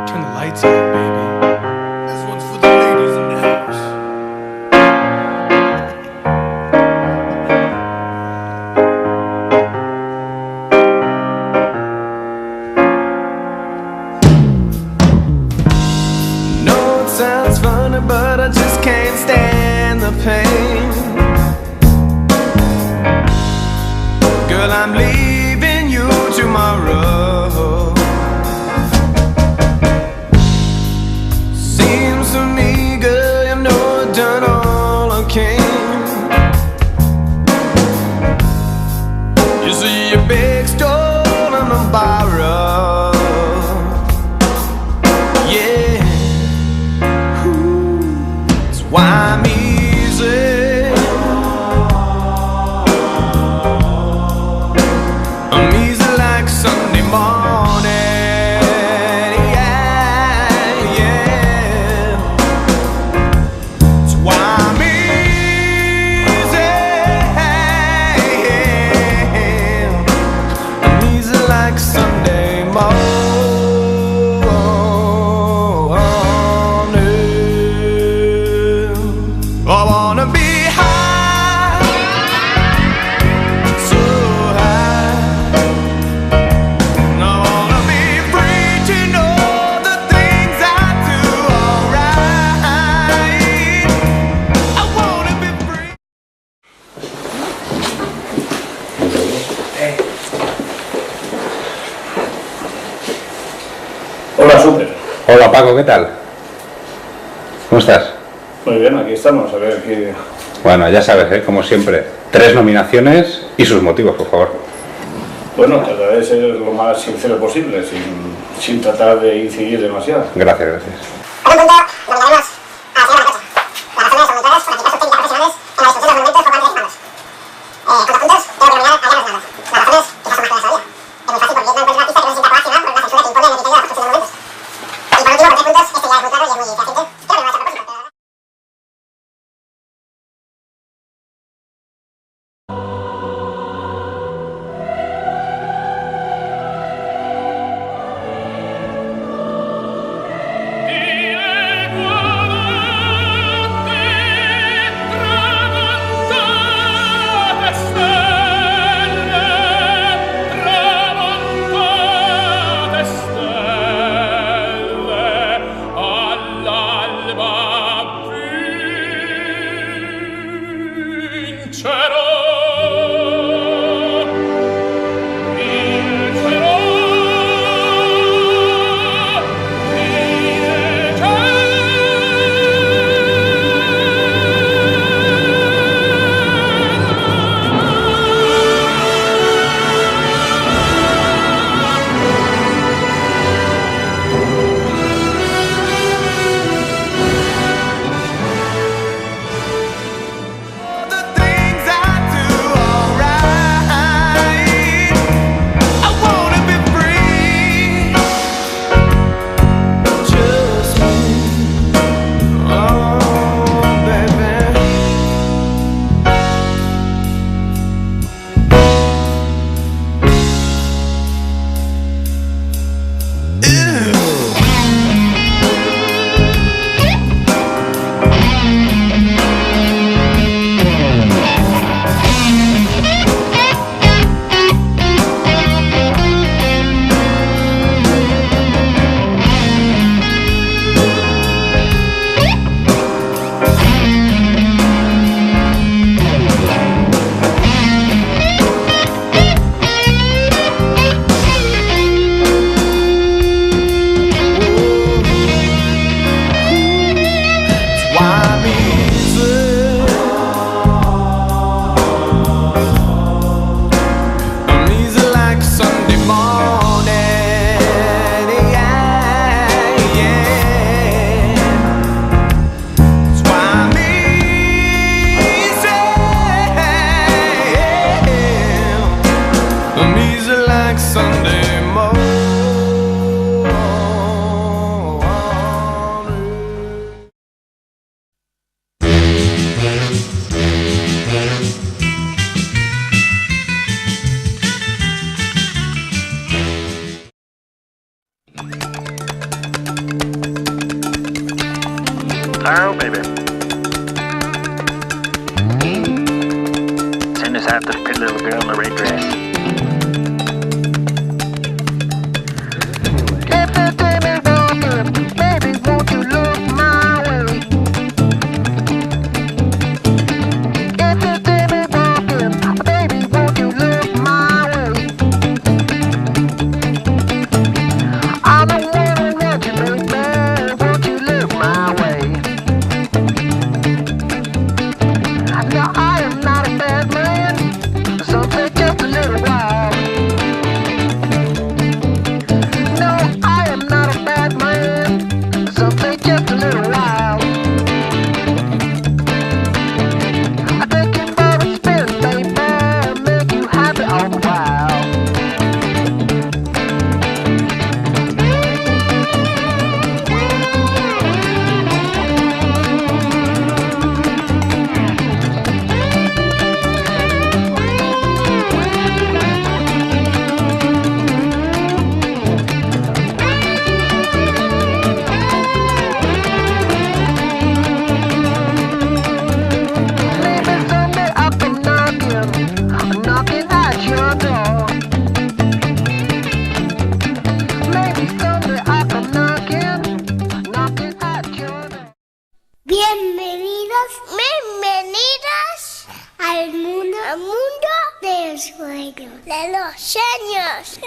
Turn the lights out, baby. This one's for the ladies in the house. No, it sounds funny, but I just can't stand the pain. Girl, I'm leaving you tomorrow. Seems to me, girl, you know I've done all I can. You see your big stone on the borrow. Yeah, that's why I'm easy. I'm easy like Sunday morning. Yeah, yeah. That's why I'm easy. I'm easy like Sunday morning. I wanna be high, so high. And I wanna be free to know the things I do alright. I wanna be free. Hola, Super. Hola Paco, ¿qué tal? ¿Cómo estás? Muy bien, aquí estamos. A ver qué. Bueno, ya sabes, como siempre, 3 nominaciones y sus motivos, por favor. Bueno, trataré de ser lo más sincero posible, sin tratar de incidir demasiado. Gracias, gracias. Por un punto, nominaremos a la señora Maricocha. Las razones son muy claras por aplicar sus técnicas profesionales en la discusión de los monumentos por parte de los humanos. Cuantos puntos, tengo que nominar a Llanos Navarro. Las razones quizás son más claras todavía. Es muy fácil porque no encuentro una artista que no se sienta coaccionada por la censura que impone el criterio de la construcción de monumentos. Y por último, por 3 puntos, este ya es muy claro y es muy fehaciente. Creo que me va a echar propósito, pero... The things I do alright. I wanna be free. Just me. Oh, baby. Why I'm easy. I'm easy like Sunday morning. Yeah, yeah. That's why I'm easy. I'm easy like Sunday morning. baby. Send us out to the pretty little girl in the red dress. If the day be walking, baby, won't you look my way? If the day be walking, baby, won't you look my way? I'm the one who wants you, baby, won't you look my way? Now I am not a bad man, so take just a little while. No, I am not a bad man, so take just a little while. I take you for a spin, baby, make you happy all the while. Maybe someday I'll come knocking at your door. Maybe someday I'll come knocking at your door. Bienvenidos, bienvenidas al mundo del sueño, de los sueños.